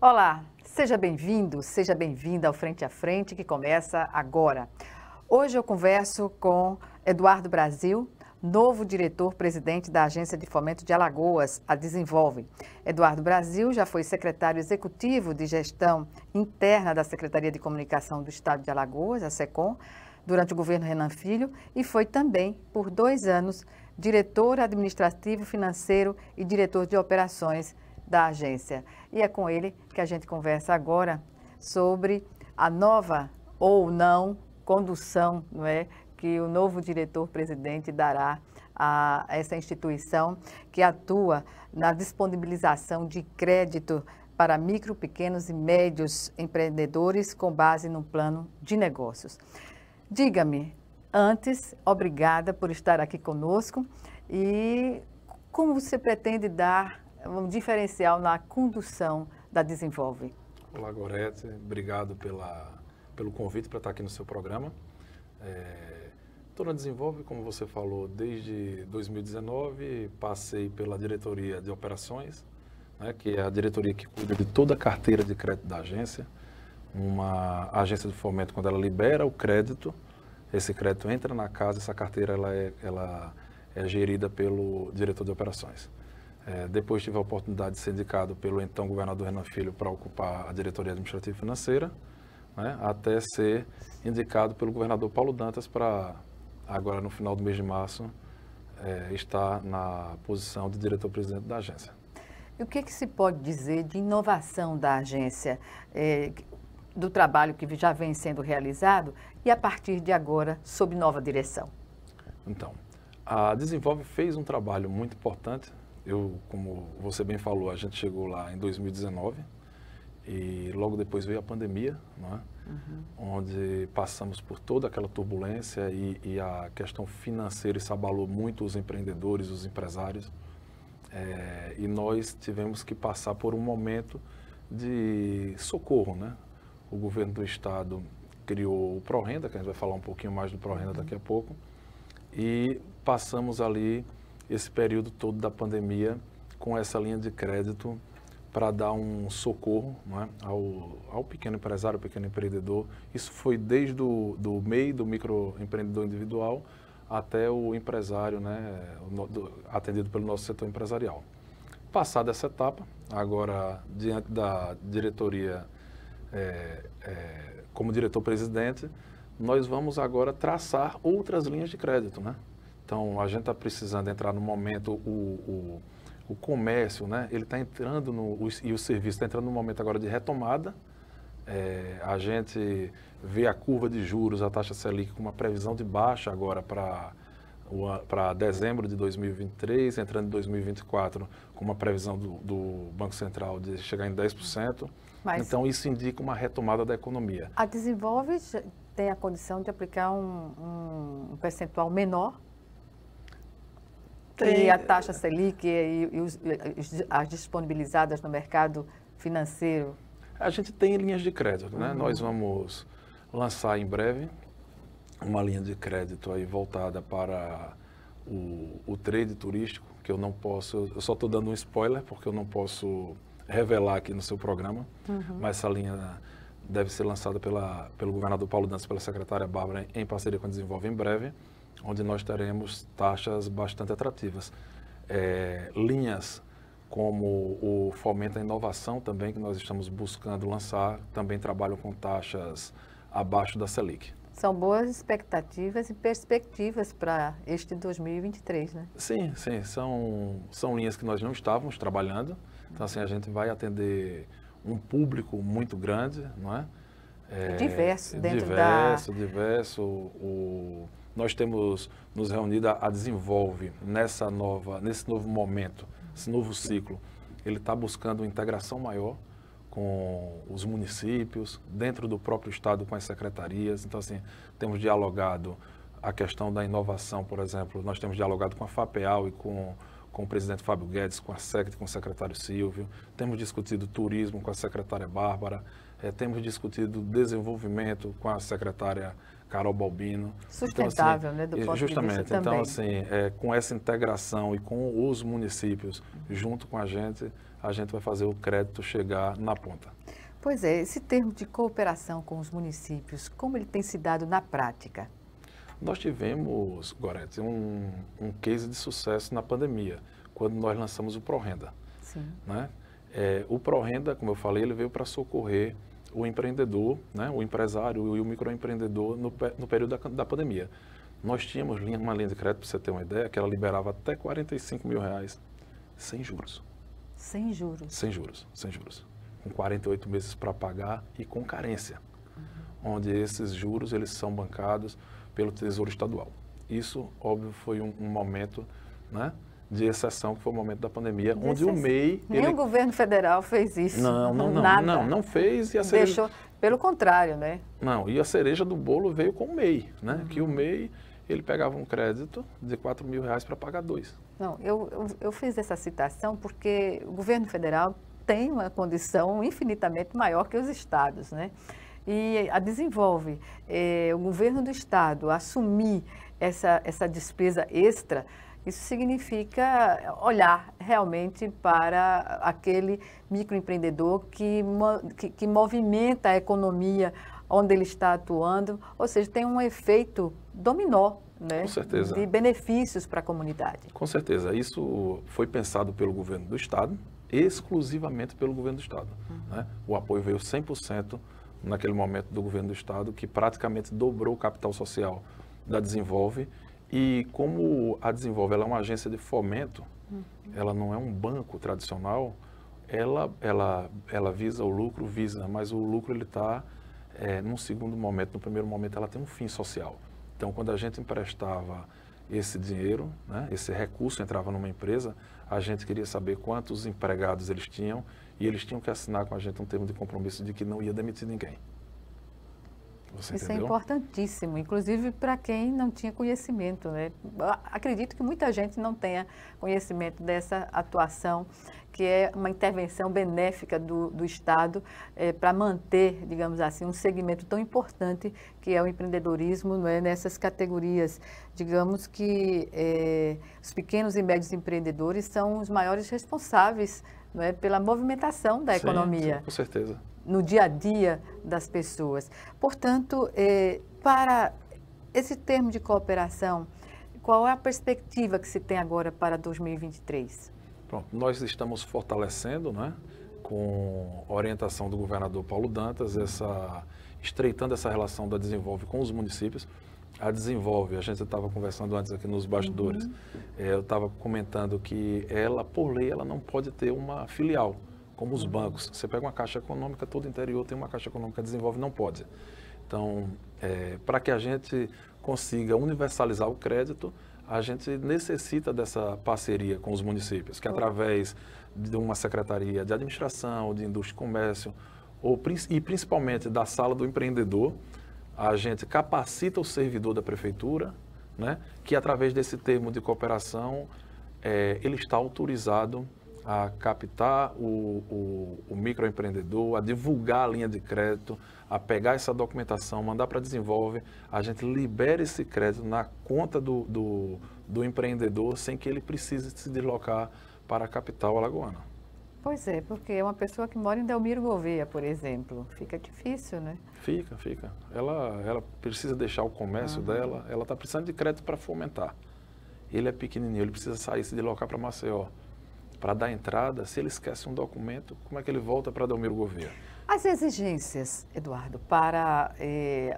Olá, seja bem-vindo, seja bem-vinda ao Frente a Frente, que começa agora. Hoje eu converso com Eduardo Brasil, novo diretor-presidente da Agência de Fomento de Alagoas, a Desenvolve. Eduardo Brasil já foi secretário executivo de Gestão Interna da Secretaria de Comunicação do Estado de Alagoas, a SECOM, durante o governo Renan Filho, e foi também, por 2 anos, diretor administrativo, financeiro e diretor de operações da agência. E é com ele que a gente conversa agora sobre a nova ou não condução, não é, que o novo diretor-presidente dará a essa instituição que atua na disponibilização de crédito para micro, pequenos e médios empreendedores com base no plano de negócios. Diga-me, antes, obrigada por estar aqui conosco e como você pretende dar um diferencial na condução da Desenvolve? Olá, Gorete. Obrigado pelo convite para estar aqui no seu programa. Estou na Desenvolve, como você falou, desde 2019. Passei pela diretoria de operações, né, que é a diretoria que cuida de toda a carteira de crédito da agência. Uma agência de fomento, quando ela libera o crédito, esse crédito entra na casa, essa carteira ela é gerida pelo diretor de operações. Depois tive a oportunidade de ser indicado pelo então governador Renan Filho para ocupar a diretoria administrativa e financeira, né, até ser indicado pelo governador Paulo Dantas para, agora no final do mês de março, estar na posição de diretor-presidente da agência. E o que se pode dizer de inovação da agência, do trabalho que já vem sendo realizado e a partir de agora, sob nova direção? Então, a Desenvolve fez um trabalho muito importante. Como você bem falou, a gente chegou lá em 2019 e logo depois veio a pandemia, não é? Onde passamos por toda aquela turbulência e a questão financeira isso abalou muito os empreendedores, os empresários. E nós tivemos que passar por um momento de socorro, né? O governo do estado criou o ProRenda, que a gente vai falar um pouquinho mais do ProRenda daqui a pouco, e passamos ali esse período todo da pandemia com essa linha de crédito para dar um socorro, não é, ao pequeno empresário, ao pequeno empreendedor. Isso foi desde do MEI, do microempreendedor individual, até o empresário, né, atendido pelo nosso setor empresarial. Passada essa etapa, agora diante da diretoria, como diretor-presidente, nós vamos agora traçar outras linhas de crédito, né? Então, a gente está precisando entrar no momento, o comércio, né, ele está entrando, e o serviço está entrando no momento agora de retomada. A gente vê a curva de juros, a taxa Selic com uma previsão de baixa agora para dezembro de 2023, entrando em 2024 com uma previsão do Banco Central de chegar em 10%. Então, isso indica uma retomada da economia. A Desenvolve tem a condição de aplicar um percentual menor? E a taxa Selic e as disponibilizadas no mercado financeiro? A gente tem linhas de crédito, né? Nós vamos lançar em breve uma linha de crédito aí voltada para o trade turístico, que eu só estou dando um spoiler, porque eu não posso revelar aqui no seu programa, mas essa linha deve ser lançada pelo governador Paulo Dantas, pela secretária Bárbara, em parceria com a Desenvolve em breve, onde nós teremos taxas bastante atrativas. Linhas como o Fomento à Inovação também, que nós estamos buscando lançar, também trabalham com taxas abaixo da Selic. São boas expectativas e perspectivas para este 2023, né? Sim, sim. São linhas que nós não estávamos trabalhando. Então, assim, a gente vai atender um público muito grande, não é? Diverso dentro Diverso. Nós temos nos reunido, a Desenvolve, nesse novo momento, esse novo ciclo, ele está buscando uma integração maior com os municípios, dentro do próprio estado com as secretarias. Então, assim, temos dialogado a questão da inovação, por exemplo, nós temos dialogado com a FAPEAL e com o presidente Fábio Guedes, com a SECT, com o secretário Silvio, temos discutido turismo com a secretária Bárbara, temos discutido desenvolvimento com a secretária Carol Balbino. Sustentável, então, assim, né, do ponto justamente, de vista então, também. assim, com essa integração e com os municípios junto com a gente, a gente vai fazer o crédito chegar na ponta. Pois é, esse termo de cooperação com os municípios, como ele tem se dado na prática? Nós tivemos, Gorete, um case de sucesso na pandemia, quando nós lançamos o ProRenda. Sim. Né? O ProRenda, como eu falei, ele veio para socorrer o empreendedor, né, o empresário e o microempreendedor no período da pandemia. Nós tínhamos uma linha de crédito, para você ter uma ideia, que ela liberava até R$45 mil sem juros. Sem juros? Sem juros, sem juros. Com 48 meses para pagar e com carência, onde esses juros eles são bancados pelo Tesouro Estadual. Isso, óbvio, foi um momento, né, de exceção, que foi o momento da pandemia, onde o MEI... Nem o governo federal fez isso. Não fez e a cereja... Deixou, pelo contrário, né? Não, e a cereja do bolo veio com o MEI, né? Que o MEI, ele pegava um crédito de R$4 mil para pagar 2. Não, eu fiz essa citação porque o governo federal tem uma condição infinitamente maior que os estados, né? E a Desenvolve, o governo do estado assumir essa despesa extra, isso significa olhar realmente para aquele microempreendedor que movimenta a economia onde ele está atuando, ou seja, tem um efeito dominó, né? Com certeza. De benefícios para a comunidade. Com certeza. Isso foi pensado pelo governo do estado, exclusivamente pelo governo do estado. Né? O apoio veio 100% naquele momento do governo do estado, que praticamente dobrou o capital social da Desenvolve. E como a Desenvolve ela é uma agência de fomento, ela não é um banco tradicional, ela visa o lucro, mas o lucro ele está num segundo momento. No primeiro momento ela tem um fim social. Então, quando a gente emprestava esse dinheiro, né, esse recurso entrava numa empresa, a gente queria saber quantos empregados eles tinham e eles tinham que assinar com a gente um termo de compromisso de que não ia demitir ninguém. Você Isso entendeu? é importantíssimo, inclusive para quem não tinha conhecimento, né? Acredito que muita gente não tenha conhecimento dessa atuação, que é uma intervenção benéfica do Estado para manter, digamos assim, um segmento tão importante que é o empreendedorismo, não é? Nessas categorias. Digamos que os pequenos e médios empreendedores são os maiores responsáveis, não é? Pela movimentação da economia. Sim, com certeza. No dia a dia das pessoas. Portanto, para esse termo de cooperação, qual é a perspectiva que se tem agora para 2023? Pronto, nós estamos fortalecendo, né, com orientação do governador Paulo Dantas, estreitando essa relação da Desenvolve com os municípios. A Desenvolve, a gente estava conversando antes aqui nos bastidores, eu estava comentando que ela, por lei, ela não pode ter uma filial, como os bancos. Você pega uma Caixa Econômica, todo o interior tem uma Caixa Econômica, Desenvolve não pode. Então, para que a gente consiga universalizar o crédito, a gente necessita dessa parceria com os municípios, que através de uma secretaria de administração, de indústria e comércio, e principalmente da sala do empreendedor, a gente capacita o servidor da prefeitura, né, que através desse termo de cooperação, ele está autorizado a captar o microempreendedor, a divulgar a linha de crédito, a pegar essa documentação, mandar para a Desenvolve, a gente libera esse crédito na conta do empreendedor sem que ele precise se deslocar para a capital alagoana. Pois é, porque é uma pessoa que mora em Delmiro Gouveia, por exemplo. Fica difícil, né? Fica. Ela precisa deixar o comércio dela, ela está precisando de crédito para fomentar. Ele é pequenininho, ele precisa sair, se deslocar para Maceió. Para dar entrada, se ele esquece um documento, como é que ele volta para Delmiro Gouveia? As exigências, Eduardo, para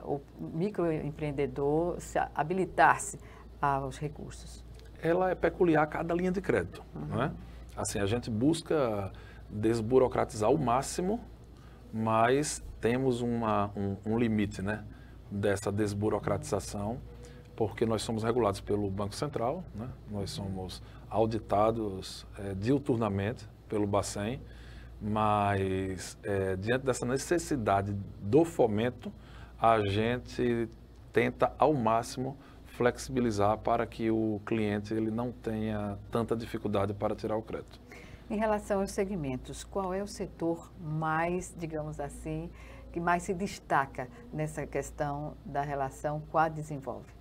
o microempreendedor habilitar-se aos recursos? Ela é peculiar a cada linha de crédito. Não é? Assim, a gente busca desburocratizar ao máximo, mas temos um limite, né, dessa desburocratização, porque nós somos regulados pelo Banco Central, né? Nós somos auditados diuturnamente pelo Bacen, mas diante dessa necessidade do fomento, a gente tenta ao máximo flexibilizar para que o cliente ele não tenha tanta dificuldade para tirar o crédito. Em relação aos segmentos, qual é o setor mais, digamos assim, que mais se destaca nessa questão da relação com a Desenvolve?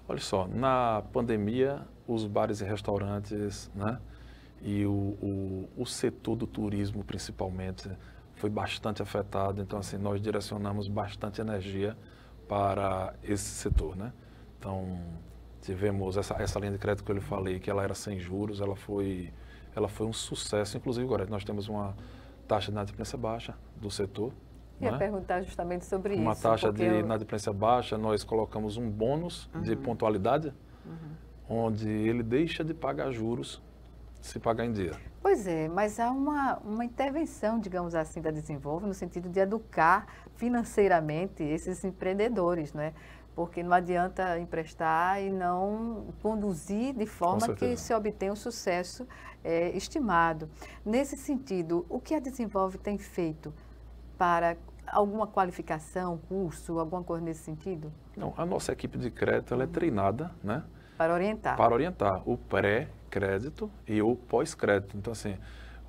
Olha só, na pandemia, os bares e restaurantes, né, e o setor do turismo, principalmente, foi bastante afetado. Então, assim, nós direcionamos bastante energia para esse setor, né? Então, tivemos essa linha de crédito que eu lhe falei, que ela era sem juros, ela foi um sucesso. Inclusive, agora nós temos uma taxa de inadimplência baixa do setor. Eu ia né? perguntar justamente sobre isso. Uma taxa de inadimplência baixa, nós colocamos um bônus de pontualidade, onde ele deixa de pagar juros se pagar em dia. Pois é, mas há uma intervenção, digamos assim, da Desenvolve no sentido de educar financeiramente esses empreendedores, né? Porque não adianta emprestar e não conduzir de forma que se obtenha o sucesso estimado. Nesse sentido, o que a Desenvolve tem feito para alguma qualificação, curso, alguma coisa nesse sentido? Não, a nossa equipe de crédito ela é treinada, né? Para orientar. Para orientar o pré-crédito e o pós-crédito. Então, assim,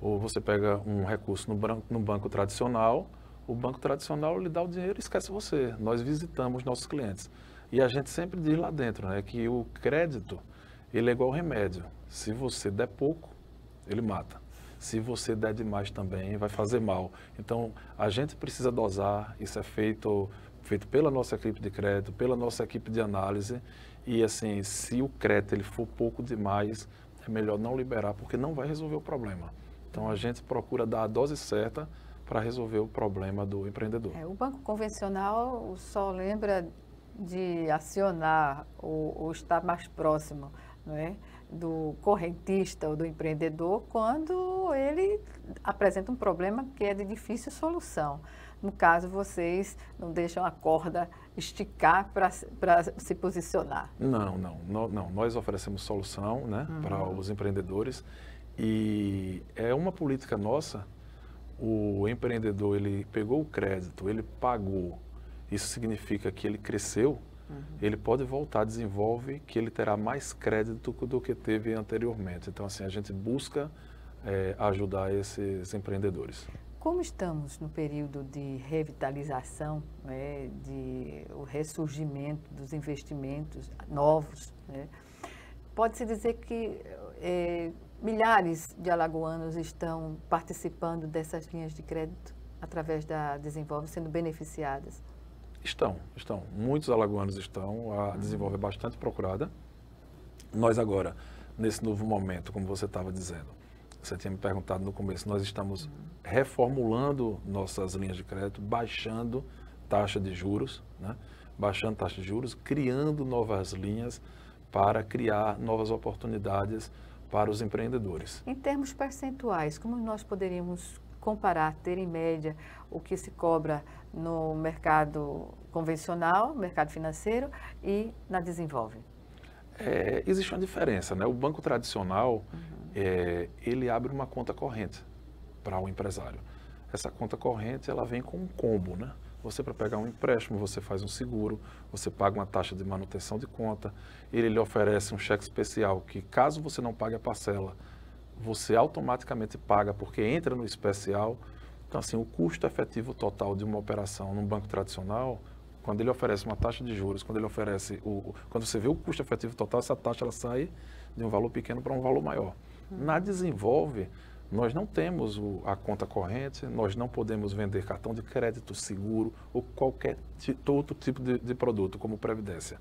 ou você pega um recurso no banco tradicional, o banco tradicional lhe dá o dinheiro e esquece você. Nós visitamos nossos clientes. E a gente sempre diz lá dentro, né, que o crédito, ele é igual ao remédio. Se você der pouco, ele mata. Se você der demais também, vai fazer mal. Então, a gente precisa dosar, isso é feito pela nossa equipe de crédito, pela nossa equipe de análise. E assim, se o crédito ele for pouco demais, é melhor não liberar, porque não vai resolver o problema. Então, a gente procura dar a dose certa para resolver o problema do empreendedor. O banco convencional só lembra de acionar ou estar mais próximo, não é, do correntista ou do empreendedor quando ele apresenta um problema que é de difícil solução. No caso, vocês não deixam a corda esticar para se posicionar. Não. Nós oferecemos solução, né, para os empreendedores e é uma política nossa. O empreendedor, ele pegou o crédito, ele pagou, isso significa que ele cresceu, ele pode voltar, desenvolve, que ele terá mais crédito do que teve anteriormente. Então, assim, a gente busca ajudar esses empreendedores. Como estamos no período de revitalização, né, de o ressurgimento dos investimentos novos, né, pode-se dizer que milhares de alagoanos estão participando dessas linhas de crédito através da Desenvolve, sendo beneficiadas? Estão. Muitos alagoanos estão. A Desenvolve é bastante procurada. Nós agora, nesse novo momento, como você estava dizendo, você tinha me perguntado no começo, nós estamos reformulando nossas linhas de crédito, baixando taxa de juros, né? Baixando taxa de juros, criando novas linhas para criar novas oportunidades para os empreendedores. Em termos percentuais, como nós poderíamos comparar, ter em média o que se cobra no mercado convencional, mercado financeiro e na Desenvolve? Existe uma diferença, né? O banco tradicional, ele abre uma conta corrente para o empresário. Essa conta corrente, ela vem com um combo, né? Você, para pegar um empréstimo, você faz um seguro, você paga uma taxa de manutenção de conta, ele lhe oferece um cheque especial que, caso você não pague a parcela, você automaticamente paga porque entra no especial. Então, assim, o custo efetivo total de uma operação num banco tradicional, quando ele oferece uma taxa de juros, quando você vê o custo efetivo total, essa taxa ela sai de um valor pequeno para um valor maior. Na Desenvolve, nós não temos a conta corrente, nós não podemos vender cartão de crédito, seguro ou qualquer outro tipo de produto, como previdência.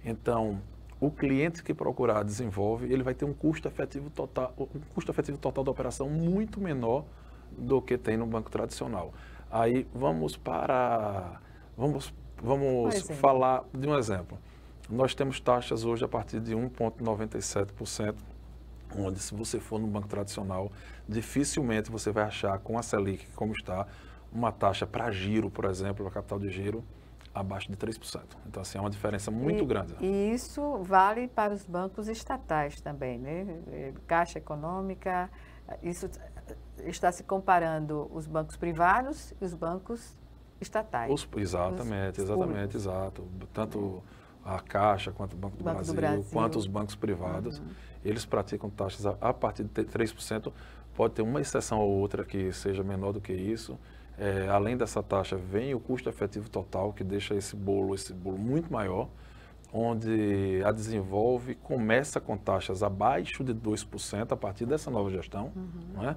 Então, o cliente que procurar a Desenvolve, ele vai ter um custo efetivo total da operação muito menor do que tem no banco tradicional. Aí vamos falar de um exemplo. Nós temos taxas hoje a partir de 1,97%, onde, se você for no banco tradicional, dificilmente você vai achar com a Selic, como está, uma taxa para giro, por exemplo, para capital de giro, abaixo de 3%. Então, assim, é uma diferença muito grande. E isso vale para os bancos estatais também, né? Caixa Econômica, isso está se comparando os bancos privados e os bancos estatais. Exato. Tanto a Caixa, quanto o Banco do Brasil, quanto os bancos privados, eles praticam taxas a partir de 3%. Pode ter uma exceção ou outra que seja menor do que isso. Além dessa taxa, vem o custo efetivo total, que deixa esse bolo muito maior. onde a Desenvolve começa com taxas abaixo de 2% a partir dessa nova gestão, não é?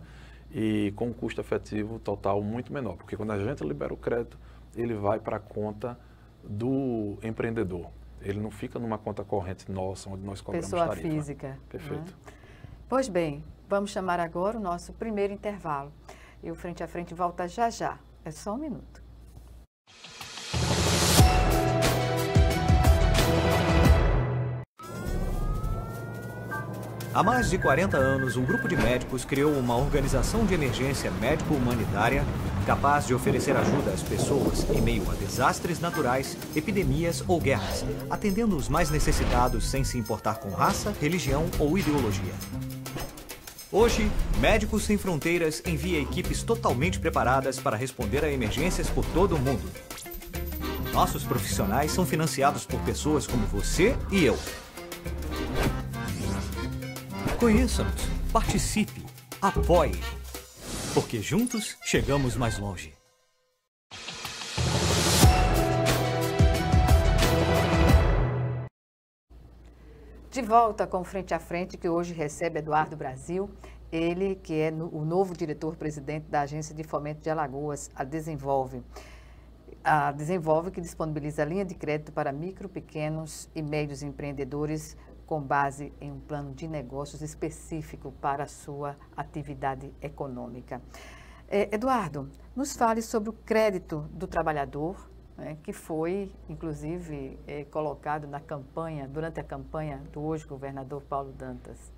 E com um custo efetivo total muito menor, porque quando a gente libera o crédito, ele vai para a conta do empreendedor. Ele não fica numa conta corrente nossa, onde nós cobramos Pessoa tarifa. física. Perfeito. Né? Pois bem, vamos chamar agora o nosso primeiro intervalo. E o Frente a Frente volta já já. É só um minuto. Há mais de 40 anos, um grupo de médicos criou uma organização de emergência médico-humanitária capaz de oferecer ajuda às pessoas em meio a desastres naturais, epidemias ou guerras, atendendo os mais necessitados sem se importar com raça, religião ou ideologia. Hoje, Médicos Sem Fronteiras envia equipes totalmente preparadas para responder a emergências por todo o mundo. Nossos profissionais são financiados por pessoas como você e eu. Conheça-nos, participe, apoie, porque juntos chegamos mais longe. De volta com o Frente a Frente, que hoje recebe Eduardo Brasil, ele que é o novo diretor-presidente da Agência de Fomento de Alagoas, a Desenvolve. A Desenvolve que disponibiliza linha de crédito para micro, pequenos e médios empreendedores com base em um plano de negócios específico para a sua atividade econômica. Eduardo, nos fale sobre o crédito do trabalhador, né, que foi, inclusive, colocado na campanha, durante a campanha do hoje governador Paulo Dantas.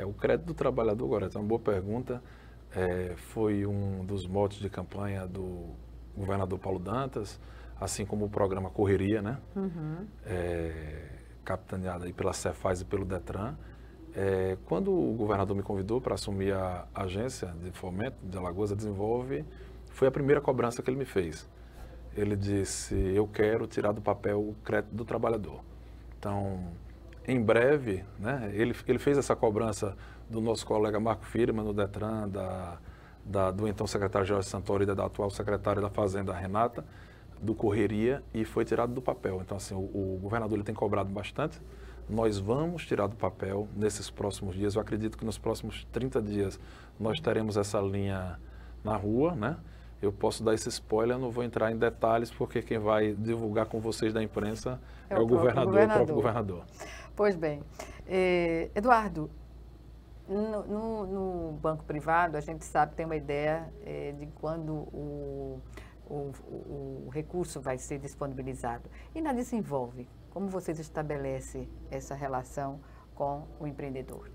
O crédito do trabalhador, agora, é uma boa pergunta, foi um dos motes de campanha do governador Paulo Dantas, assim como o programa Correria, né? Capitaneada aí pela Cefaz e pelo Detran. Quando o governador me convidou para assumir a agência de fomento de Alagoas, a Desenvolve, foi a primeira cobrança que ele me fez. Ele disse, eu quero tirar do papel o crédito do trabalhador. Então, em breve, né, ele fez essa cobrança do nosso colega Marco Firman, no Detran, do então secretário Jorge Santoro e da atual secretária da Fazenda, Renata, do Correria, e foi tirado do papel. Então, assim, o governador ele tem cobrado bastante. Nós vamos tirar do papel nesses próximos dias. Eu acredito que nos próximos 30 dias nós teremos essa linha na rua, né? Eu posso dar esse spoiler, não vou entrar em detalhes, porque quem vai divulgar com vocês da imprensa é o governador, o próprio governador. Pois bem. Eduardo, no banco privado, a gente sabe que tem uma ideia de quando o recurso vai ser disponibilizado. E na Desenvolve, como vocês estabelecem essa relação com o empreendedor?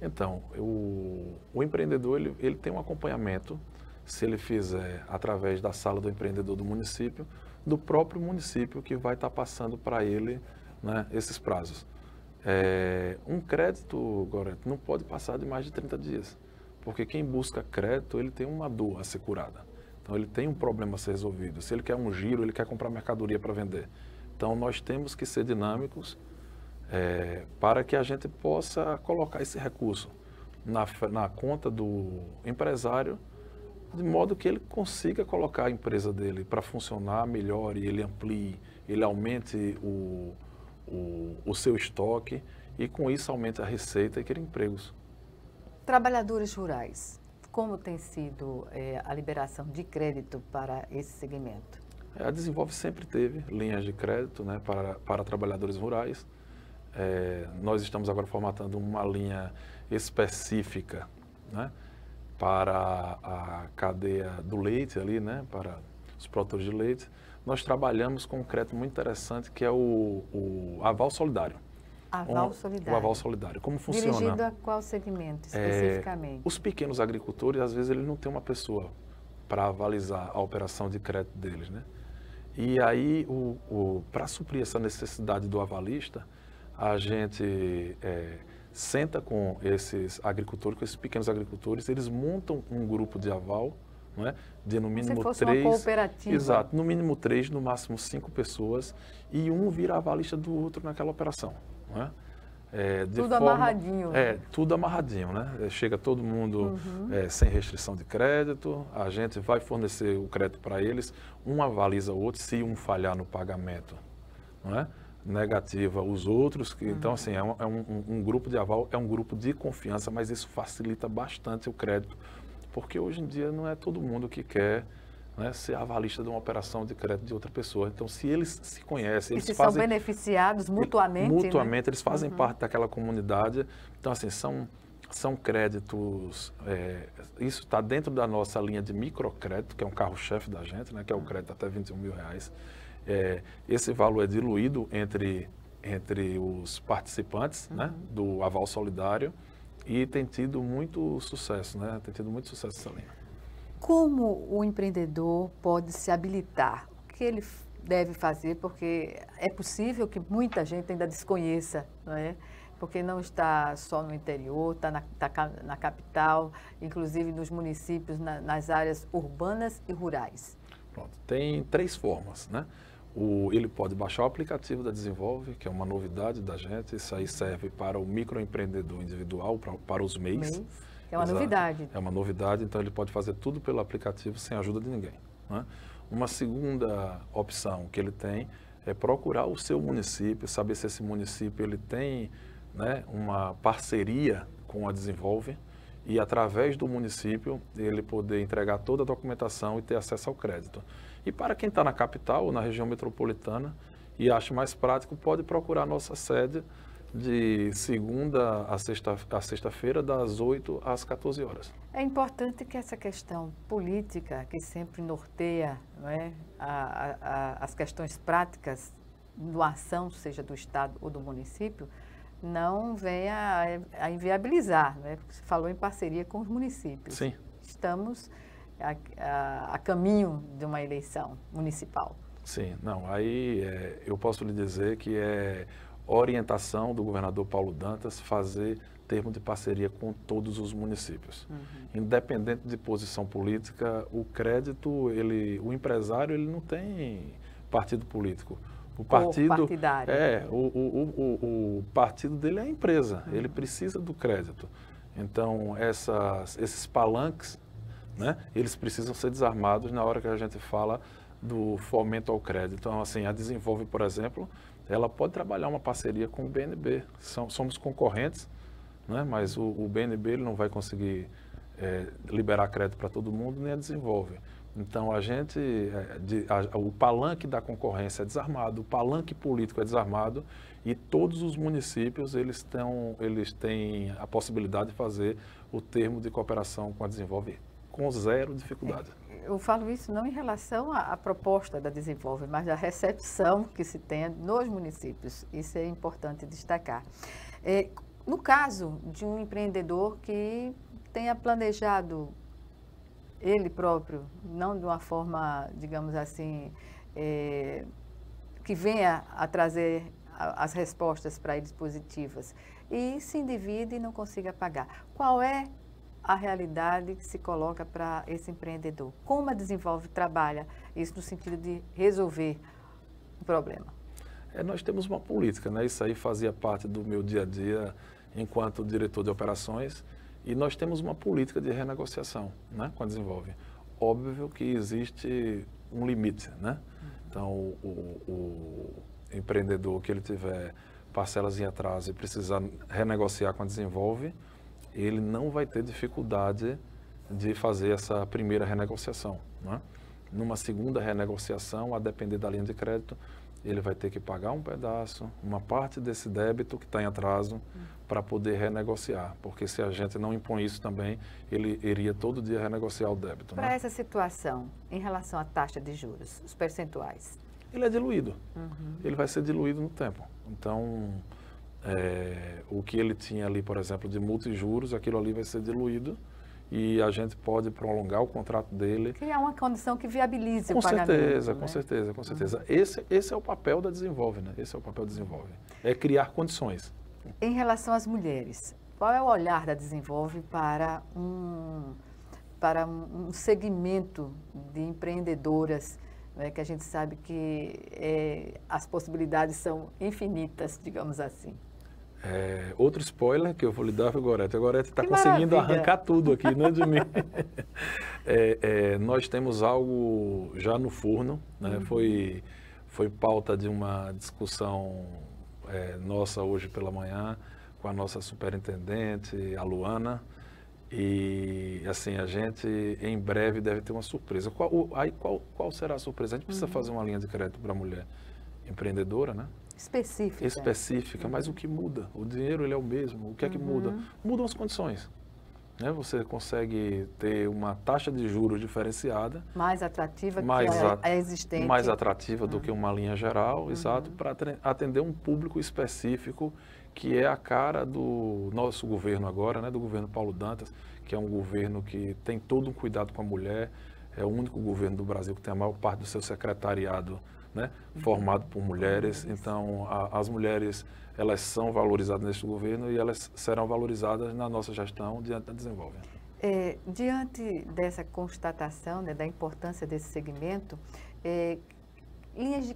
Então, o empreendedor ele tem um acompanhamento, se ele fizer através da sala do empreendedor do município, do próprio município que vai estar passando para ele, né, esses prazos. Um crédito, Goreto, não pode passar de mais de 30 dias, porque quem busca crédito, ele tem uma dor a ser curada. Então, ele tem um problema a ser resolvido. Se ele quer um giro, ele quer comprar mercadoria para vender. Então, nós temos que ser dinâmicos para que a gente possa colocar esse recurso na conta do empresário, de modo que ele consiga colocar a empresa dele para funcionar melhor e ele amplie, ele aumente o seu estoque e com isso aumente a receita e crie empregos. Trabalhadores rurais, como tem sido a liberação de crédito para esse segmento? A Desenvolve sempre teve linhas de crédito, né, para trabalhadores rurais. Nós estamos agora formatando uma linha específica, né, para a cadeia do leite ali, né, para os produtores de leite. Nós trabalhamos com um crédito muito interessante que é o Aval Solidário. Aval Solidário. O Aval Solidário. Como funciona? Dirigido a qual segmento especificamente? Os pequenos agricultores, às vezes, eles não têm uma pessoa para avalizar a operação de crédito deles, né? E aí, para suprir essa necessidade do avalista, a gente senta com esses agricultores, com esses pequenos agricultores, eles montam um grupo de aval, não é? De no mínimo 3. Uma cooperativa. Exato, no mínimo 3, no máximo 5 pessoas, e um vira avalista do outro naquela operação, não é? Tudo amarradinho. Tudo amarradinho, né? Chega todo mundo sem restrição de crédito, a gente vai fornecer o crédito para eles, um avaliza o outro, se um falhar no pagamento, não é? negativa os outros. Então, assim, um grupo de aval, é um grupo de confiança, mas isso facilita bastante o crédito, porque hoje em dia não é todo mundo que quer, né, ser avalista de uma operação de crédito de outra pessoa. Então, se eles se conhecem, eles são beneficiados mutuamente. Mutuamente, né? Eles fazem parte daquela comunidade. Então, assim, são créditos, isso está dentro da nossa linha de microcrédito, que é um carro-chefe da gente, né, que é o crédito até R$21 mil. Esse valor é diluído entre os participantes, né, do aval solidário, e tem tido muito sucesso, né? Tem tido muito sucesso essa linha. Como o empreendedor pode se habilitar? O que ele deve fazer? Porque é possível que muita gente ainda desconheça, não é? Porque não está só no interior, está na capital, inclusive nos municípios, nas áreas urbanas e rurais. Pronto. Tem 3 formas, né? Ele pode baixar o aplicativo da Desenvolve, que é uma novidade da gente. Isso aí serve para o microempreendedor individual, para os MEIs. É uma novidade. É uma novidade, então ele pode fazer tudo pelo aplicativo sem ajuda de ninguém, né? Uma segunda opção que ele tem é procurar o seu município, saber se esse município ele tem, né, uma parceria com a Desenvolve, e através do município ele poder entregar toda a documentação e ter acesso ao crédito. E para quem está na capital ou na região metropolitana e acha mais prático, pode procurar a nossa sede de segunda a sexta-feira, das 8 às 14 horas. É importante que essa questão política, que sempre norteia, não é, as questões práticas da ação, seja do Estado ou do município, não venha a inviabilizar, né? Porque você falou em parceria com os municípios. Sim. Estamos a caminho de uma eleição municipal. Sim, não, aí eu posso lhe dizer que é orientação do governador Paulo Dantas fazer termo de parceria com todos os municípios. Independente de posição política, o crédito, o empresário, ele não tem partido político. O partido partidário. O partido dele é a empresa, ele precisa do crédito. Então, esses palanques, né, eles precisam ser desarmados na hora que a gente fala do fomento ao crédito. Então, assim, a Desenvolve, por exemplo, ela pode trabalhar uma parceria com o BNB. Somos concorrentes, né, mas o BNB ele não vai conseguir liberar crédito para todo mundo, nem a Desenvolve. Então, o palanque da concorrência é desarmado, o palanque político é desarmado, e todos os municípios eles têm a possibilidade de fazer o termo de cooperação com a Desenvolve com zero dificuldade. Eu falo isso não em relação à proposta da Desenvolve, mas à recepção que se tem nos municípios. Isso é importante destacar. No caso de um empreendedor que tenha planejado ele próprio, não de uma forma, digamos assim, que venha a trazer as respostas para eles positivas, e se endivide e não consiga pagar. Qual é a realidade que se coloca para esse empreendedor? Como a Desenvolve trabalha isso no sentido de resolver o problema? Nós temos uma política, né? Isso aí fazia parte do meu dia a dia enquanto diretor de operações, e nós temos uma política de renegociação, né, com a Desenvolve. Óbvio que existe um limite, né? Então, o empreendedor que ele tiver parcelas em atraso e precisar renegociar com a Desenvolve, ele não vai ter dificuldade de fazer essa primeira renegociação, né? Numa segunda renegociação, a depender da linha de crédito, ele vai ter que pagar um pedaço, uma parte desse débito que está em atraso, para poder renegociar, porque se a gente não impõe isso também, ele iria todo dia renegociar o débito. Para essa situação, em relação à taxa de juros, os percentuais? Ele é diluído, ele vai ser diluído no tempo. Então, o que ele tinha ali, por exemplo, de multa e juros, aquilo ali vai ser diluído, e a gente pode prolongar o contrato dele. Criar uma condição que viabilize o pagamento. Com certeza. Esse é o papel da Desenvolve, né? Esse é o papel da Desenvolve. É criar condições. Em relação às mulheres, qual é o olhar da Desenvolve para um segmento de empreendedoras, né, que a gente sabe que as possibilidades são infinitas, digamos assim? Outro spoiler que eu vou lhe dar para o Gorete. A Gorete está conseguindo arrancar tudo aqui, né, de mim. Nós temos algo já no forno, né? foi pauta de uma discussão nossa hoje pela manhã com a nossa superintendente, a Luana, e assim, a gente em breve deve ter uma surpresa. Qual será a surpresa? A gente precisa fazer uma linha de crédito para a mulher empreendedora, né? Específica. Específica, mas o que muda? O dinheiro ele é o mesmo, o que é que muda? Mudam as condições. Né? Você consegue ter uma taxa de juros diferenciada. Mais atrativa que a existente. Mais atrativa do que uma linha geral, exato, para atender um público específico que é a cara do nosso governo agora, né? Do governo Paulo Dantas, que é um governo que tem todo um cuidado com a mulher, é o único governo do Brasil que tem a maior parte do seu secretariado, né, formado por mulheres. Então, as mulheres, elas são valorizadas neste governo e elas serão valorizadas na nossa gestão diante da Desenvolve. Diante dessa constatação, né, da importância desse segmento, linhas de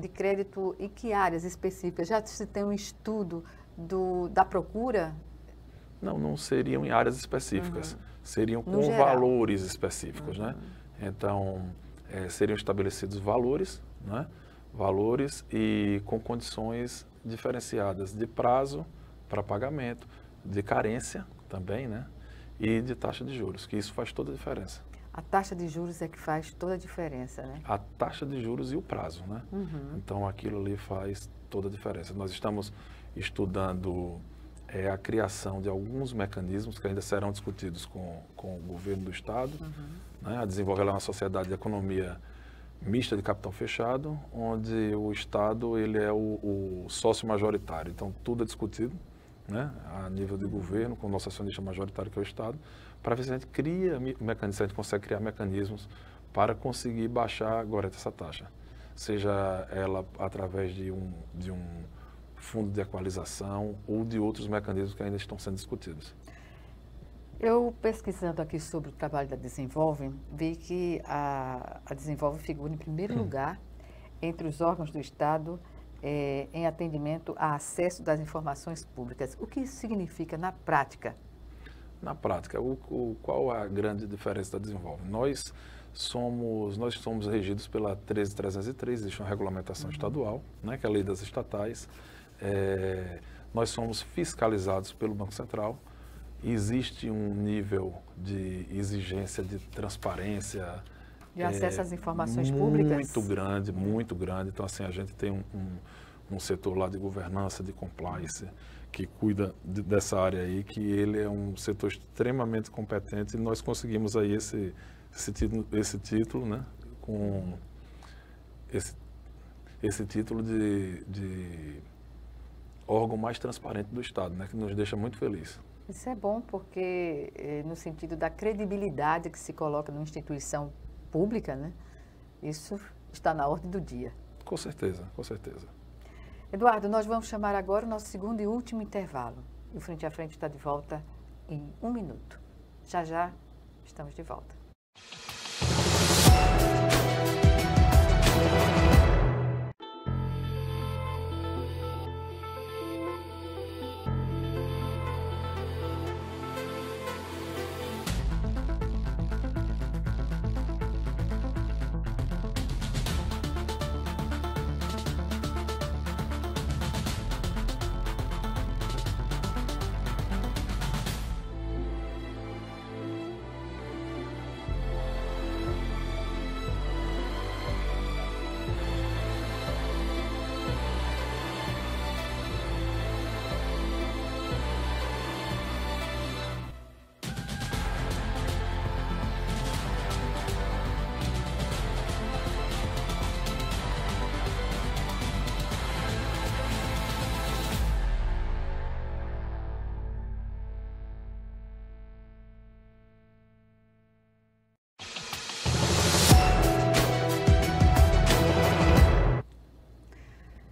crédito em que áreas específicas? Já se tem um estudo da procura? Não seriam em áreas específicas, seriam com valores específicos, né? Então, seriam estabelecidos valores, né? Valores e com condições diferenciadas de prazo para pagamento, de carência também, né? E de taxa de juros, que isso faz toda a diferença. A taxa de juros é que faz toda a diferença, né? A taxa de juros e o prazo, né? Então, aquilo ali faz toda a diferença. Nós estamos estudando a criação de alguns mecanismos que ainda serão discutidos com o governo do Estado. Né? A Desenvolve é uma sociedade de economia mista de capital fechado, onde o Estado ele é o sócio majoritário. Então, tudo é discutido, né? A nível de governo, com o nosso acionista majoritário, que é o Estado, para ver se a gente cria mecanismos, se a gente consegue criar mecanismos para conseguir baixar agora essa taxa. Seja ela através de um fundo de equalização ou de outros mecanismos que ainda estão sendo discutidos. Eu, pesquisando aqui sobre o trabalho da Desenvolve, vi que a Desenvolve figura em primeiro lugar entre os órgãos do Estado em atendimento a acesso das informações públicas. O que isso significa na prática? Na prática, qual a grande diferença da Desenvolve? Nós somos regidos pela 13.303, existe uma regulamentação estadual, né, que é a lei das estatais. Nós somos fiscalizados pelo Banco Central. Existe um nível de exigência de transparência. De acesso às informações públicas? Muito grande. Então, assim, a gente tem um setor lá de governança, de compliance, que cuida dessa área aí, que ele é um setor extremamente competente e nós conseguimos aí esse título, né, com esse título de órgão mais transparente do Estado, né, que nos deixa muito feliz. Isso é bom porque, no sentido da credibilidade que se coloca numa instituição pública, né, isso está na ordem do dia. Com certeza, com certeza. Eduardo, nós vamos chamar agora o nosso segundo e último intervalo. E o Frente a Frente está de volta em 1 minuto. Já já estamos de volta.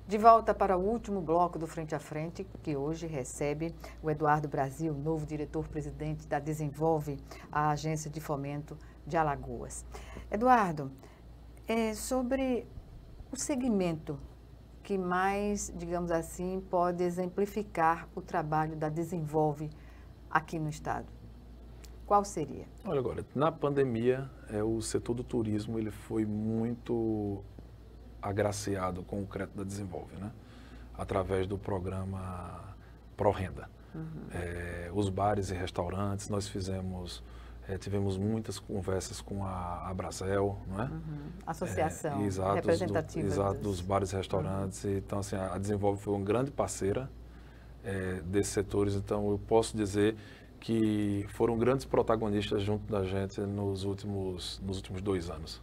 De volta para o último bloco do Frente a Frente, que hoje recebe o Eduardo Brasil, novo diretor-presidente da Desenvolve, a agência de fomento de Alagoas. Eduardo, sobre o segmento que mais, digamos assim, pode exemplificar o trabalho da Desenvolve aqui no Estado, qual seria? Olha agora, na pandemia, o setor do turismo ele foi muito agraciado com o crédito da Desenvolve, né? Através do programa ProRenda. Os bares e restaurantes, nós tivemos muitas conversas com a Abrazel, não é? Associação representativa dos bares e restaurantes. Então, assim, a Desenvolve foi uma grande parceira desses setores. Então, eu posso dizer que foram grandes protagonistas junto da gente nos últimos 2 anos.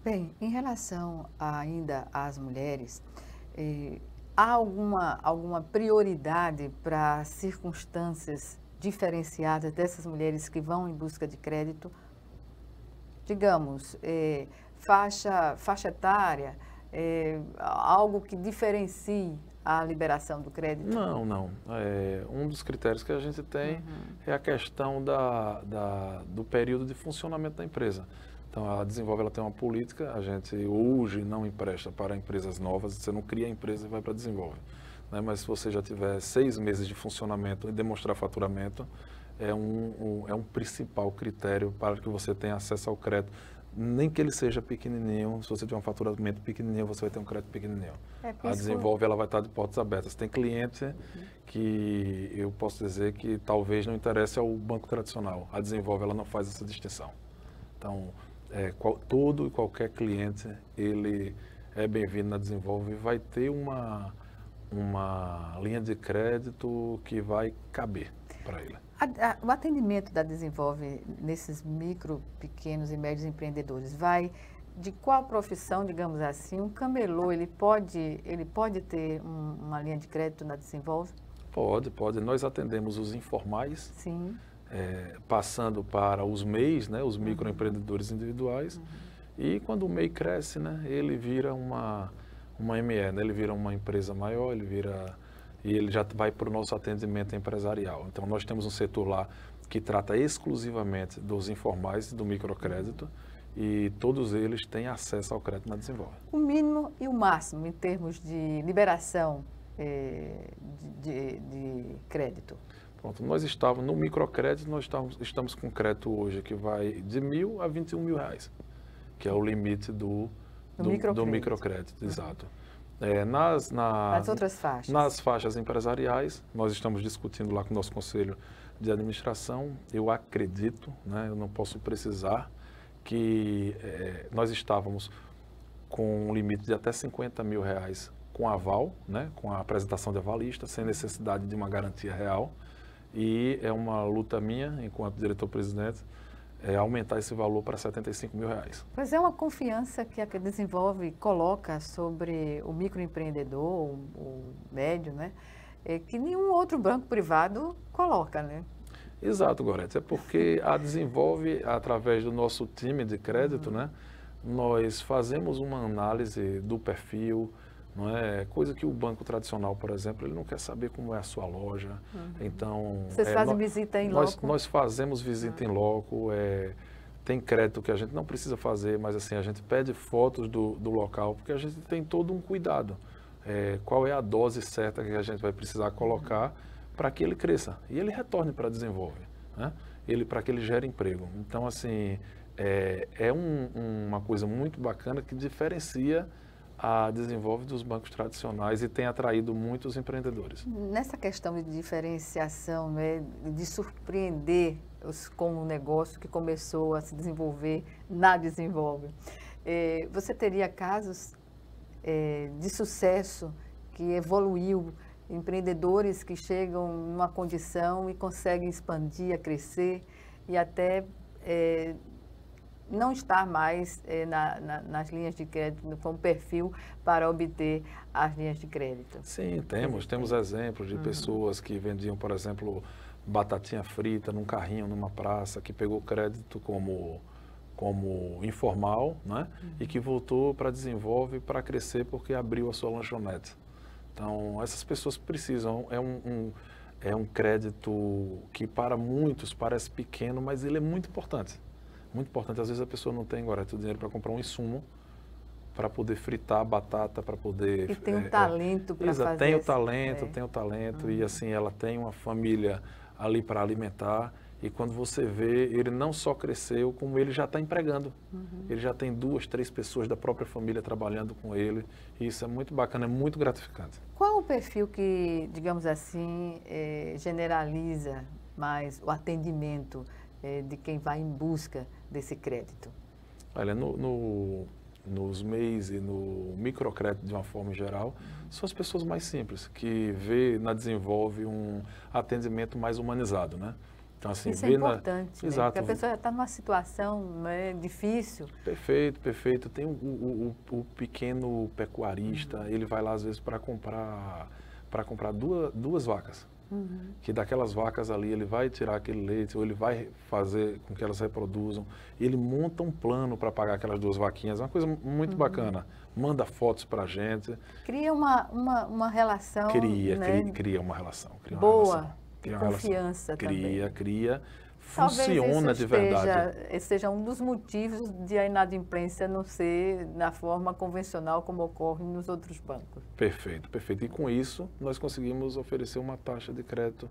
Bem, em relação ainda às mulheres, há alguma prioridade para circunstâncias diferenciadas dessas mulheres que vão em busca de crédito? Digamos, faixa etária, algo que diferencie a liberação do crédito? Não. Um dos critérios que a gente tem é a questão do período de funcionamento da empresa. Então, a Desenvolve ela tem uma política, a gente hoje não empresta para empresas novas, você não cria a empresa e vai para a Desenvolve. Né? Mas se você já tiver 6 meses de funcionamento e demonstrar faturamento, é um principal critério para que você tenha acesso ao crédito. Nem que ele seja pequenininho, se você tiver um faturamento pequenininho, você vai ter um crédito pequenininho. A Desenvolve ela vai estar de portas abertas. Tem cliente que eu posso dizer que talvez não interesse ao banco tradicional. A Desenvolve ela não faz essa distinção. Então, todo e qualquer cliente, ele é bem-vindo na Desenvolve e vai ter uma linha de crédito que vai caber para ele. O atendimento da Desenvolve nesses micro, pequenos e médios empreendedores vai de qual profissão, digamos assim? Um camelô, ele pode ter uma linha de crédito na Desenvolve? Pode. Nós atendemos os informais, sim, passando para os MEIs, né, os microempreendedores individuais. E quando o MEI cresce, né, ele vira uma ME, né, ele vira uma empresa maior, e ele já vai para o nosso atendimento empresarial. Então, nós temos um setor lá que trata exclusivamente dos informais e do microcrédito, e todos eles têm acesso ao crédito na Desenvolve. O mínimo e o máximo em termos de liberação de crédito? Pronto, nós estávamos no microcrédito, nós estamos com crédito hoje que vai de R$1.000 a R$21.000, que é o limite do microcrédito, exato. Nas outras faixas? Nas faixas empresariais, nós estamos discutindo lá com o nosso conselho de administração. Eu acredito, né, eu não posso precisar, que nós estávamos com um limite de até R$50.000 com aval, né, com a apresentação de avalista, sem necessidade de uma garantia real. E é uma luta minha, enquanto diretor-presidente, aumentar esse valor para R$75.000. Pois é uma confiança que a Desenvolve coloca sobre o microempreendedor, o médio, né? Que nenhum outro banco privado coloca, né? Exato, Gorete. É porque a Desenvolve, através do nosso time de crédito, né, nós fazemos uma análise do perfil, não é? Coisa que o banco tradicional, por exemplo, ele não quer saber como é a sua loja. Então, vocês fazem visita em loco? Nós fazemos visita em loco. Tem crédito que a gente não precisa fazer, mas assim, a gente pede fotos do local, porque a gente tem todo um cuidado. Qual é a dose certa que a gente vai precisar colocar para que ele cresça e ele retorne para Desenvolve, né? Para que ele gere emprego. Então, assim, uma coisa muito bacana que diferencia a Desenvolve dos bancos tradicionais e tem atraído muitos empreendedores. Nessa questão de diferenciação, né, de surpreender com o negócio que começou a se desenvolver na Desenvolve, você teria casos de sucesso que evoluiu, empreendedores que chegam numa condição e conseguem expandir, a crescer e até não estar mais nas linhas de crédito, com perfil para obter as linhas de crédito? Sim, temos exemplos de pessoas que vendiam, por exemplo, batatinha frita num carrinho, numa praça, que pegou crédito como informal, né? E que voltou para Desenvolve para crescer porque abriu a sua lanchonete. Então, essas pessoas precisam, é um crédito que para muitos parece pequeno, mas ele é muito importante. Muito importante. Às vezes a pessoa não tem agora dinheiro para comprar um insumo para poder fritar a batata, para poder... E tem um talento para fazer. Tem o talento, e assim, ela tem uma família ali para alimentar E quando você vê, ele não só cresceu, como ele já está empregando. Ele já tem 2, 3 pessoas da própria família trabalhando com ele. E isso é muito bacana, é muito gratificante. Qual o perfil que, digamos assim, generaliza mais o atendimento de quem vai em busca desse crédito? Olha, nos MEIs e no microcrédito de uma forma geral, são as pessoas mais simples, que desenvolve um atendimento mais humanizado, né? Então, assim, isso é importante, né? Exato. Porque a pessoa já está numa situação, né, difícil. Perfeito, perfeito. Tem o pequeno pecuarista, ele vai lá às vezes para comprar duas vacas. Que daquelas vacas ali ele vai tirar aquele leite, ou ele vai fazer com que elas reproduzam. Ele monta um plano para pagar aquelas 2 vaquinhas, é uma coisa muito bacana. Manda fotos para a gente. Cria uma relação, né? Cria uma relação. Cria boa, uma relação. Cria uma confiança também. Cria. Talvez Funciona isso de verdade. Esse seja um dos motivos de a inadimplência não ser na forma convencional como ocorre nos outros bancos. Perfeito, perfeito. E com isso, nós conseguimos oferecer uma taxa de crédito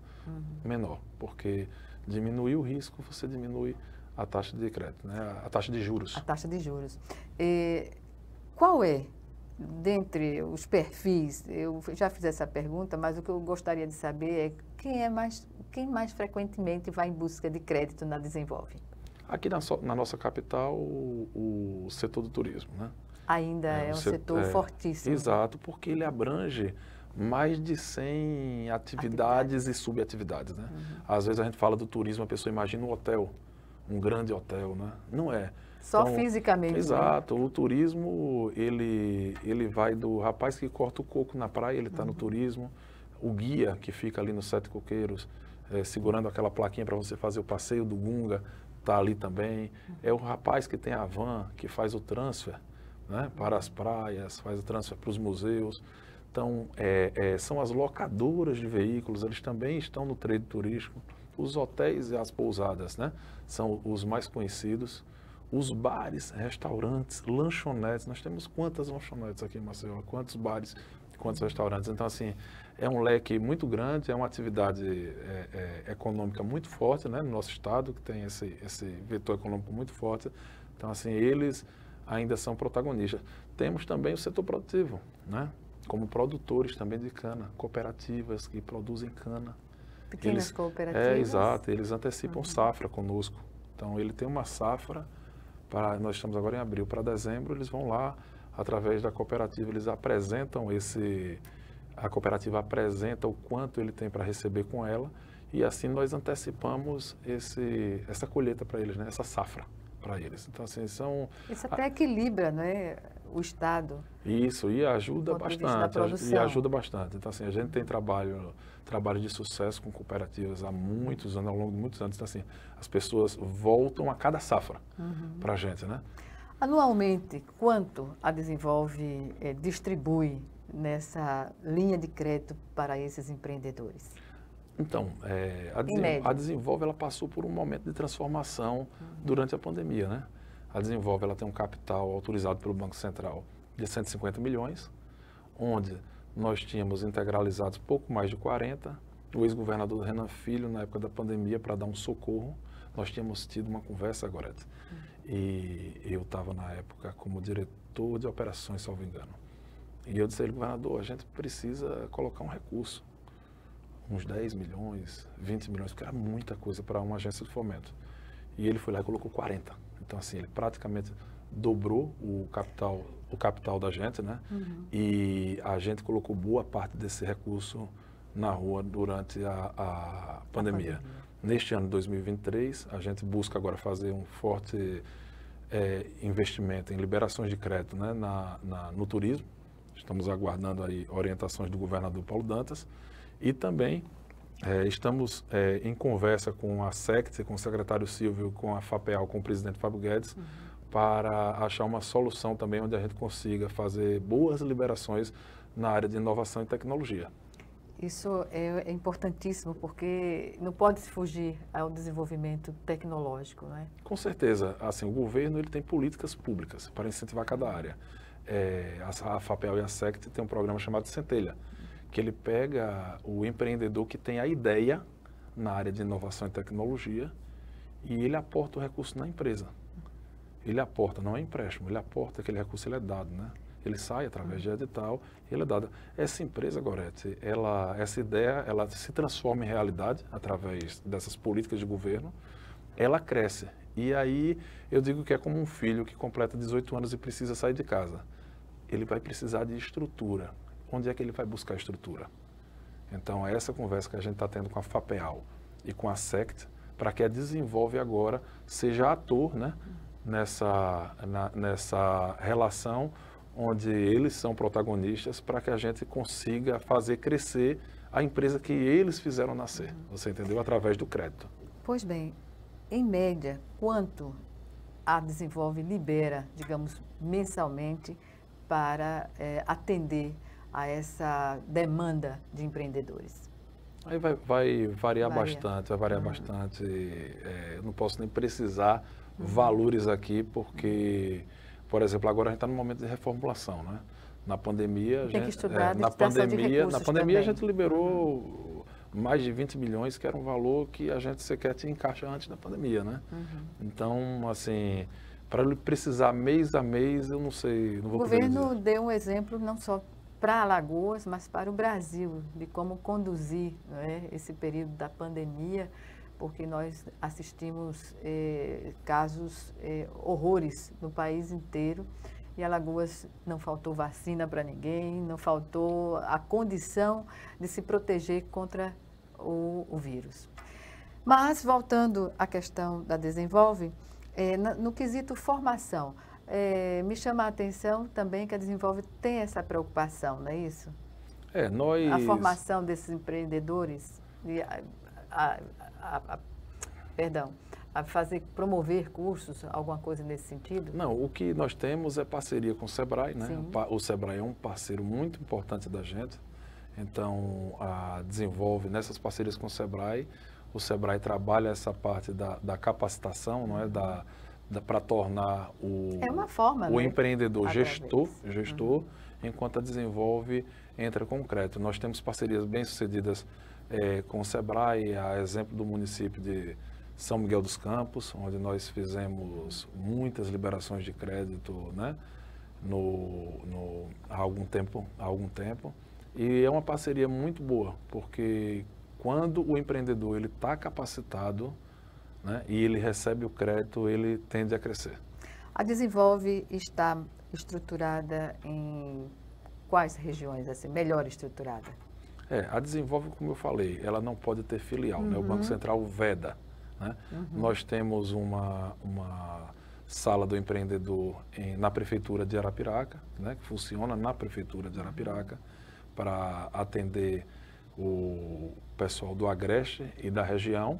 menor, porque diminui o risco, você diminui a taxa de crédito, né? A taxa de juros. A taxa de juros. Qual é, dentre os perfis, eu já fiz essa pergunta, mas o que eu gostaria de saber é quem mais frequentemente vai em busca de crédito na Desenvolve? Aqui na nossa capital, o setor do turismo, né? Ainda é um setor fortíssimo. Exato, porque ele abrange mais de 100 atividades e subatividades, né? Às vezes a gente fala do turismo, a pessoa imagina um hotel, um grande hotel, né? Não é. Só então, fisicamente. Exato. Né? O turismo, ele vai do rapaz que corta o coco na praia, ele está no turismo. O guia que fica ali nos 7 coqueiros, segurando aquela plaquinha para você fazer o passeio do Gunga, está ali também. É o rapaz que tem a van, que faz o transfer, né, para as praias, faz o transfer para os museus. Então, são as locadoras de veículos, eles também estão no trade turístico. Os hotéis e as pousadas, né, são os mais conhecidos. Os bares, restaurantes, lanchonetes. Nós temos quantas lanchonetes aqui em Maceió? Quantos bares, quantos restaurantes? Então, assim, é um leque muito grande, é uma atividade econômica muito forte, né, no nosso estado, que tem esse vetor econômico muito forte. Então, assim, eles ainda são protagonistas. Temos também o setor produtivo, né, como produtores também de cana, cooperativas que produzem cana. Pequenas cooperativas? Exato, eles antecipam safra conosco. Então, ele tem uma safra, nós estamos agora em abril, para dezembro, eles vão lá, através da cooperativa, eles apresentam a cooperativa apresenta o quanto ele tem para receber com ela, e assim nós antecipamos essa colheita para eles, né? Essa safra para eles. Então, assim, isso até equilibra, né, o Estado. Isso, e ajuda bastante. E ajuda bastante. Então, assim, a gente tem trabalho de sucesso com cooperativas há muitos anos, ao longo de muitos anos. Então, assim, as pessoas voltam a cada safra para a gente, né? Anualmente, quanto a Desenvolve distribui nessa linha de crédito para esses empreendedores? Então, a Desenvolve ela passou por um momento de transformação durante a pandemia, né? A Desenvolve ela tem um capital autorizado pelo Banco Central de 150 milhões, onde nós tínhamos integralizados pouco mais de 40. O ex-governador Renan Filho, na época da pandemia, para dar um socorro, nós tínhamos tido uma conversa, Gorete, e eu estava na época como diretor de operações, salvo engano. E eu disse a ele, governador, a gente precisa colocar um recurso, uns 10 milhões, 20 milhões, porque era muita coisa para uma agência de fomento. E ele foi lá e colocou 40. Então, assim, ele praticamente dobrou o capital da gente, né? E a gente colocou boa parte desse recurso na rua durante a pandemia. Neste ano de 2023, a gente busca agora fazer um forte investimento em liberações de crédito, né, no turismo. Estamos aguardando aí orientações do governador Paulo Dantas. E também estamos em conversa com a SECT, com o secretário Silvio, com a FAPEAL, com o presidente Fábio Guedes, para achar uma solução também onde a gente consiga fazer boas liberações na área de inovação e tecnologia. Isso é importantíssimo, porque não pode se fugir ao desenvolvimento tecnológico, não é? Com certeza. Assim, o governo ele tem políticas públicas para incentivar cada área. A FAPEAL e a SECT tem um programa chamado Centelha, que ele pega o empreendedor que tem a ideia na área de inovação e tecnologia e ele aporta o recurso na empresa. Ele aporta, não é empréstimo, ele aporta, aquele recurso ele é dado, né? Ele sai através de edital e ele é dado. Essa empresa, Gorete, essa ideia, ela se transforma em realidade através dessas políticas de governo, ela cresce. E aí eu digo que é como um filho que completa 18 anos e precisa sair de casa. Ele vai precisar de estrutura. Onde é que ele vai buscar estrutura? Então, é essa conversa que a gente está tendo com a FAPEAL e com a SECT, para que a Desenvolve Agora seja ator, né, nessa relação onde eles são protagonistas, para que a gente consiga fazer crescer a empresa que eles fizeram nascer. Você entendeu? Através do crédito. Pois bem, em média, quanto a Desenvolve libera, digamos, mensalmente, para atender a essa demanda de empreendedores? Aí vai variar bastante, vai variar bastante. Eu não posso nem precisar valores aqui, porque, por exemplo, agora a gente está num momento de reformulação, né? Na pandemia, na pandemia a gente liberou mais de 20 milhões, que era um valor que a gente sequer tinha em caixa antes da pandemia, né? Então, assim, para ele precisar mês a mês, eu não sei, não vou poder dizer. O governo deu um exemplo não só para Alagoas, mas para o Brasil, de como conduzir, né, esse período da pandemia, porque nós assistimos casos, horrores no país inteiro, e Alagoas não faltou vacina para ninguém, não faltou a condição de se proteger contra o vírus. Mas, voltando à questão da Desenvolve, no quesito formação, me chama a atenção também que a Desenvolve tem essa preocupação, não é isso? A formação desses empreendedores, promover cursos, alguma coisa nesse sentido? Não, o que nós temos é parceria com o SEBRAE, né? O SEBRAE é um parceiro muito importante da gente, então a Desenvolve nessas parcerias com o SEBRAE trabalha essa parte da capacitação, não é? Para tornar o empreendedor gestor, enquanto a Desenvolve entra com o crédito. Nós temos parcerias bem-sucedidas com o SEBRAE, a exemplo do município de São Miguel dos Campos, onde nós fizemos muitas liberações de crédito, né, há algum tempo. E é uma parceria muito boa, porque quando o empreendedor está capacitado, né, e ele recebe o crédito, ele tende a crescer. A Desenvolve está estruturada em quais regiões, assim, melhor estruturada? A Desenvolve, como eu falei, ela não pode ter filial, né? O Banco Central veda, né? Nós temos uma sala do empreendedor na Prefeitura de Arapiraca, né? Que funciona na Prefeitura de Arapiraca para atender o pessoal do Agreste e da região.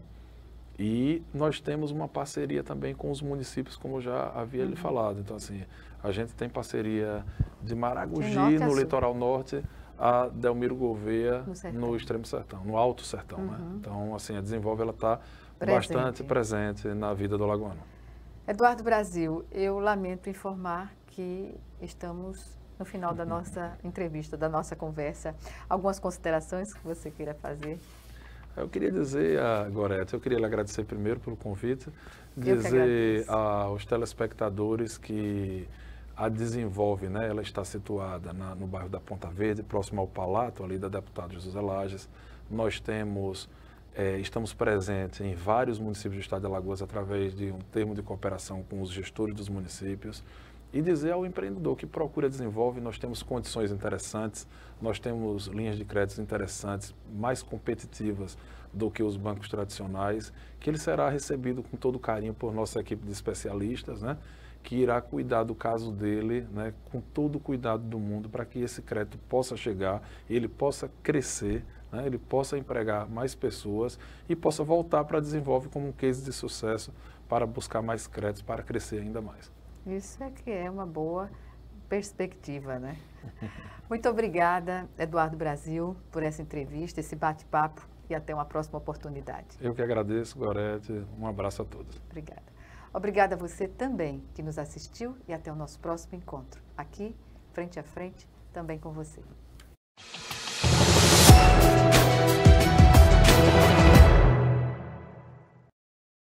E nós temos uma parceria também com os municípios, como eu já havia lhe falado. Então, assim, a gente tem parceria de Maragogi, no litoral norte, a Delmiro Gouveia, no extremo sertão, no alto sertão, né? Então, assim, a Desenvolve, ela está bastante presente na vida do alagoano. Eduardo Brasil, eu lamento informar que estamos no final da nossa entrevista, da nossa conversa. Algumas considerações que você queira fazer? Eu queria dizer, Gorete, eu queria lhe agradecer primeiro pelo convite, dizer aos telespectadores que a Desenvolve, né, ela está situada no bairro da Ponta Verde, próximo ao Palato, ali da deputada José Lages. Nós estamos presentes em vários municípios do estado de Alagoas através de um termo de cooperação com os gestores dos municípios. E dizer ao empreendedor que procura Desenvolve, nós temos condições interessantes, nós temos linhas de créditos interessantes, mais competitivas do que os bancos tradicionais, que ele será recebido com todo carinho por nossa equipe de especialistas, né, que irá cuidar do caso dele, né, com todo o cuidado do mundo, para que esse crédito possa chegar, ele possa crescer, né, ele possa empregar mais pessoas e possa voltar para Desenvolve como um case de sucesso para buscar mais créditos, para crescer ainda mais. Isso é que é uma boa perspectiva, né? Muito obrigada, Eduardo Brasil, por essa entrevista, esse bate-papo e até uma próxima oportunidade. Eu que agradeço, Gorete. Um abraço a todos. Obrigada. Obrigada a você também que nos assistiu e até o nosso próximo encontro, aqui, frente a frente, também com você.